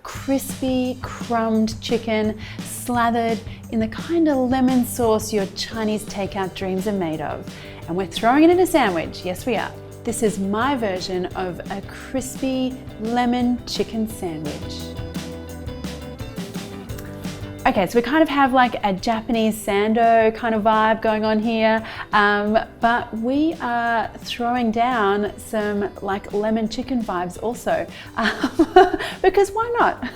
crispy, crumbed chicken slathered in the kind of lemon sauce your Chinese takeout dreams are made of. And we're throwing it in a sandwich. Yes, we are. This is my version of a crispy lemon chicken sandwich. Okay, so we kind of have like a Japanese sando kind of vibe going on here, but we are throwing down some like lemon chicken vibes also, because why not?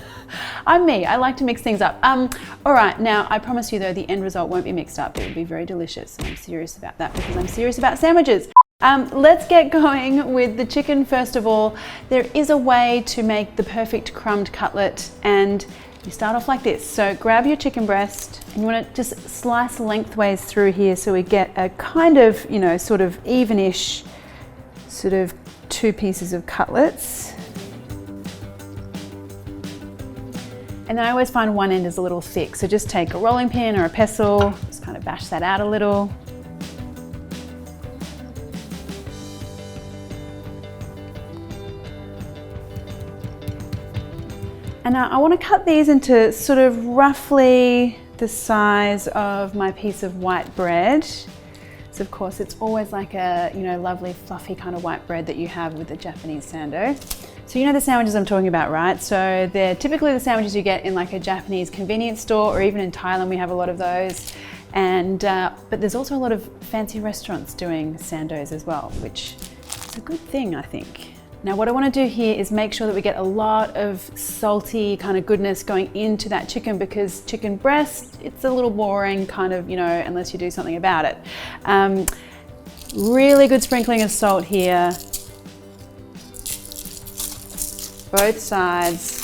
I'm me, I like to mix things up. All right, now I promise you though, the end result won't be mixed up. It will be very delicious. I'm serious about that because I'm serious about sandwiches. Let's get going with the chicken first of all. There is a way to make the perfect crumbed cutlet, and you start off like this. So grab your chicken breast and you want to just slice lengthways through here so we get a kind of, you know, sort of evenish sort of two pieces of cutlets. And then I always find one end is a little thick, so just take a rolling pin or a pestle, just kind of bash that out a little. And now I want to cut these into sort of roughly the size of my piece of white bread. So of course it's always like a, you know, lovely fluffy kind of white bread that you have with the Japanese sando. So you know the sandwiches I'm talking about, right? So they're typically the sandwiches you get in like a Japanese convenience store, or even in Thailand we have a lot of those. And but there's also a lot of fancy restaurants doing sandos as well, which is a good thing, I think. Now what I want to do here is make sure that we get a lot of salty kind of goodness going into that chicken, because chicken breast, it's a little boring kind of, you know, unless you do something about it. Really good sprinkling of salt here, both sides.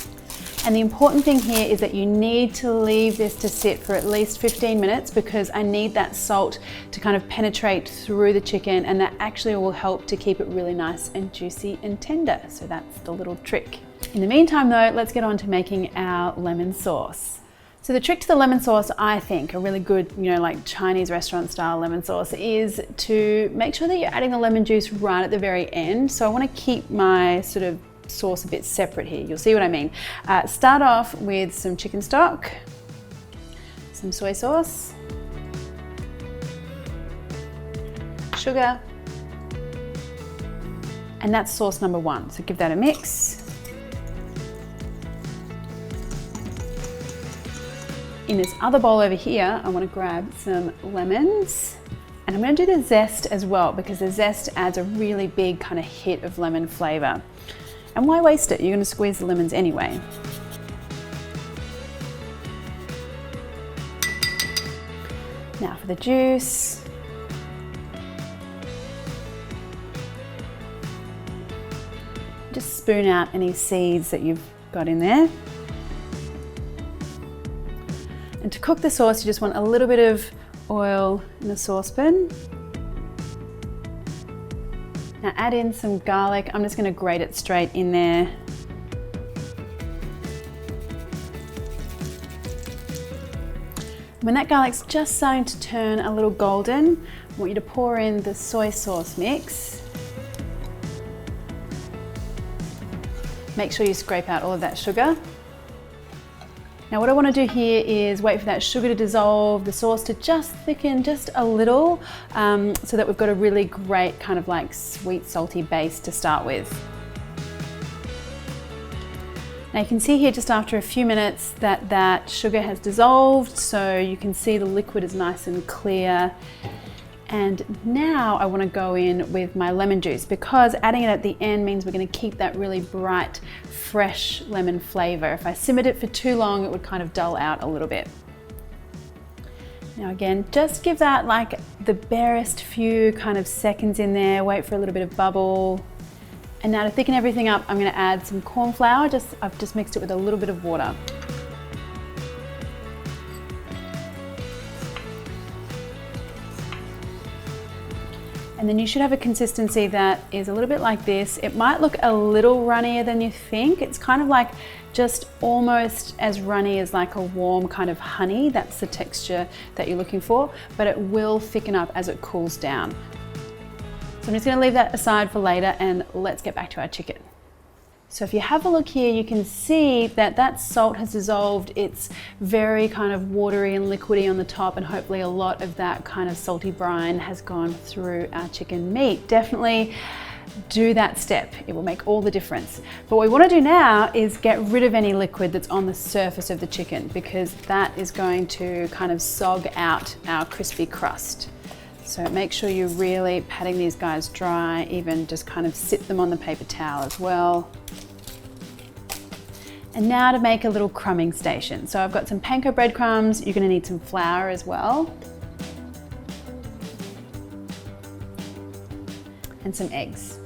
And the important thing here is that you need to leave this to sit for at least 15 minutes, because I need that salt to kind of penetrate through the chicken, and that actually will help to keep it really nice and juicy and tender. So that's the little trick. In the meantime though, let's get on to making our lemon sauce. So the trick to the lemon sauce, I think, a really good, you know, like Chinese restaurant style lemon sauce, is to make sure that you're adding the lemon juice right at the very end. So I want to keep my sort of sauce a bit separate here. You'll see what I mean. Start off with some chicken stock, some soy sauce, sugar, and that's sauce number one. So give that a mix. In this other bowl over here, I want to grab some lemons, and I'm going to do the zest as well, because the zest adds a really big kind of hit of lemon flavor. And why waste it? You're going to squeeze the lemons anyway. Now for the juice. Just spoon out any seeds that you've got in there. And to cook the sauce, you just want a little bit of oil in a saucepan. Now add in some garlic. I'm just going to grate it straight in there. When that garlic's just starting to turn a little golden, I want you to pour in the soy sauce mix. Make sure you scrape out all of that sugar. Now what I want to do here is wait for that sugar to dissolve, the sauce to just thicken just a little, so that we've got a really great kind of like sweet salty base to start with. Now you can see here just after a few minutes that that sugar has dissolved, so you can see the liquid is nice and clear. And now I want to go in with my lemon juice, because adding it at the end means we're going to keep that really bright, fresh lemon flavor. If I simmered it for too long, it would kind of dull out a little bit. Now again, just give that like the barest few kind of seconds in there, wait for a little bit of bubble. And now to thicken everything up, I'm going to add some corn flour. I've just mixed it with a little bit of water. And then you should have a consistency that is a little bit like this. It might look a little runnier than you think. It's kind of like just almost as runny as like a warm kind of honey. That's the texture that you're looking for, but it will thicken up as it cools down. So I'm just going to leave that aside for later, and let's get back to our chicken. So if you have a look here, you can see that that salt has dissolved. It's very kind of watery and liquidy on the top, and hopefully a lot of that kind of salty brine has gone through our chicken meat. Definitely do that step. It will make all the difference. But what we want to do now is get rid of any liquid that's on the surface of the chicken, because that is going to kind of sog out our crispy crust. So make sure you're really patting these guys dry, even just kind of sit them on the paper towel as well. And now to make a little crumbing station. So I've got some panko breadcrumbs. You're going to need some flour as well. And some eggs.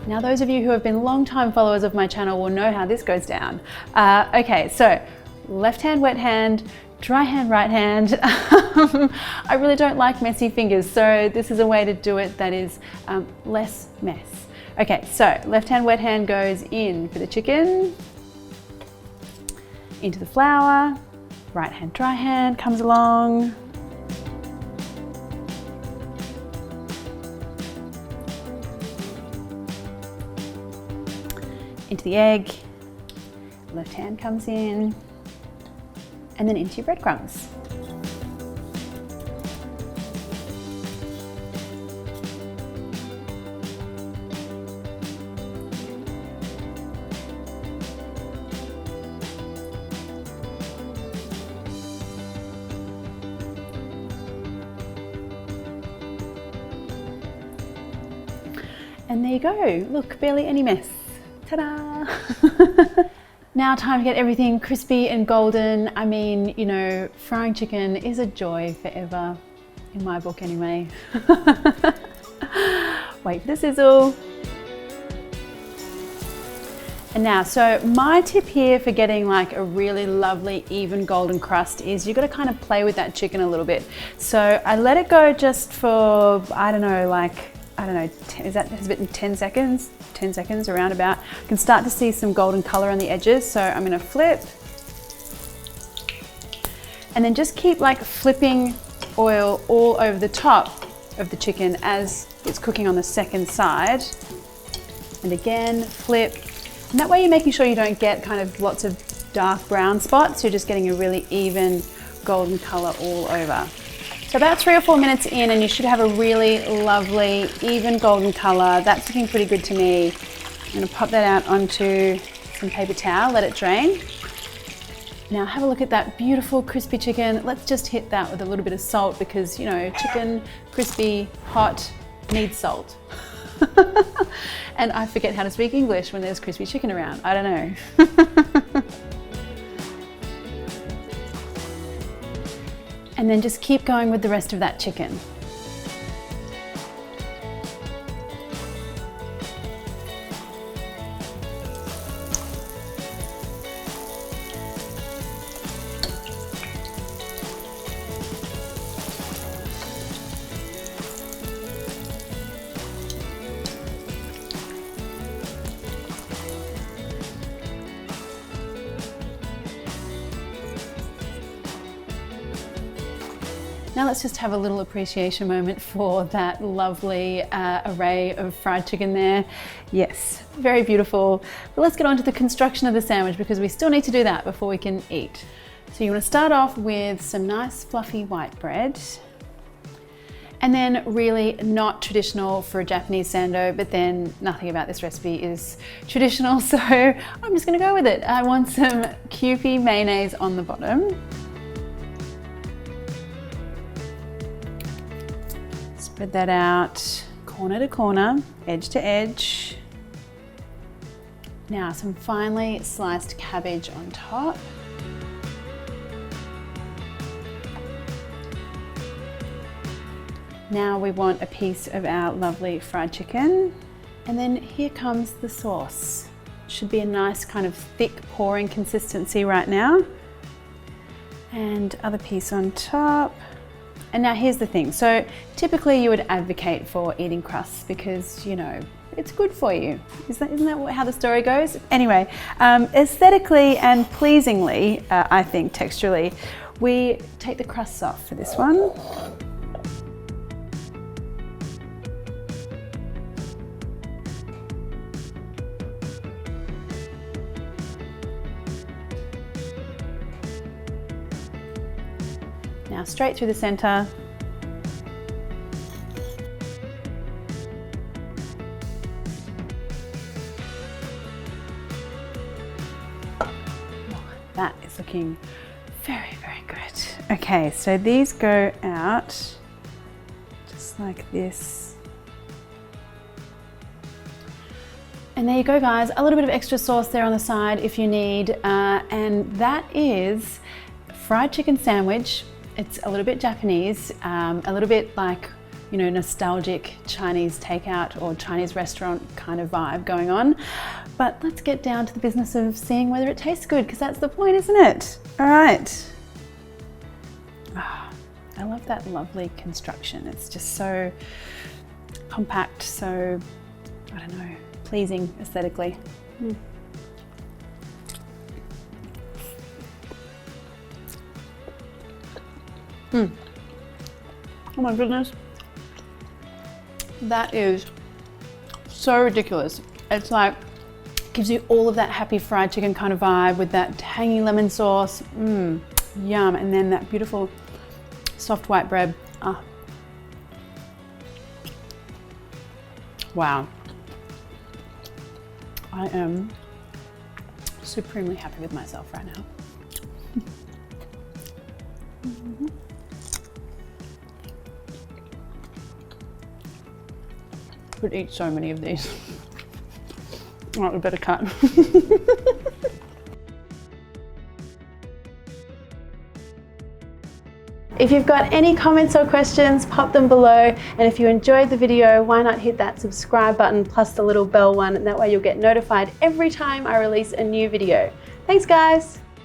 Now, those of you who have been long-time followers of my channel will know how this goes down. Okay, so left hand, wet hand, dry hand, right hand. I really don't like messy fingers, so this is a way to do it that is less mess. Okay, so left hand, wet hand goes in for the chicken, into the flour, right hand, dry hand comes along. Into the egg, left hand comes in, and then into your breadcrumbs. And there you go, look, barely any mess. Ta-da! Now time to get everything crispy and golden. I mean, you know, frying chicken is a joy forever, in my book anyway. Wait for the sizzle. And now, so my tip here for getting like a really lovely even golden crust is you've got to kind of play with that chicken a little bit. So I let it go just for, I don't know, has it been 10 seconds? 10 seconds, around about. You can start to see some golden color on the edges. So I'm gonna flip. And then just keep like flipping oil all over the top of the chicken as it's cooking on the second side. And again, flip. And that way you're making sure you don't get kind of lots of dark brown spots. You're just getting a really even golden color all over. So about 3 or 4 minutes in and you should have a really lovely, even golden color. That's looking pretty good to me. I'm gonna pop that out onto some paper towel, let it drain. Now have a look at that beautiful crispy chicken. Let's just hit that with a little bit of salt because, you know, chicken, crispy, hot, needs salt. And I forget how to speak English when there's crispy chicken around. I don't know. And then just keep going with the rest of that chicken. Now let's just have a little appreciation moment for that lovely array of fried chicken there. Yes, very beautiful. But let's get on to the construction of the sandwich because we still need to do that before we can eat. So you want to start off with some nice fluffy white bread. And then really not traditional for a Japanese sando, but then nothing about this recipe is traditional, so I'm just gonna go with it. I want some Kewpie mayonnaise on the bottom. Spread that out corner to corner, edge to edge. Now some finely sliced cabbage on top. Now we want a piece of our lovely fried chicken. And then here comes the sauce. Should be a nice kind of thick pouring consistency right now. And other piece on top. And now here's the thing. So typically you would advocate for eating crusts because, you know, it's good for you. Isn't that how the story goes? Anyway, aesthetically and pleasingly, I think texturally, we take the crusts off for this one. Now straight through the center. That is looking very, very good. Okay, so these go out just like this. And there you go, guys. A little bit of extra sauce there on the side if you need. And that is fried chicken sandwich. It's a little bit Japanese, a little bit like, you know, nostalgic Chinese takeout or Chinese restaurant kind of vibe going on. But let's get down to the business of seeing whether it tastes good, because that's the point, isn't it? All right. Oh, I love that lovely construction. It's just so compact, so, I don't know, pleasing aesthetically. Oh my goodness. That is so ridiculous. It's like, gives you all of that happy fried chicken kind of vibe with that tangy lemon sauce. Yum. And then that beautiful soft white bread. Ah. Wow. I am supremely happy with myself right now. Could eat so many of these. All right, we better cut. If you've got any comments or questions, pop them below. And if you enjoyed the video, why not hit that subscribe button plus the little bell one, and that way you'll get notified every time I release a new video. Thanks, guys.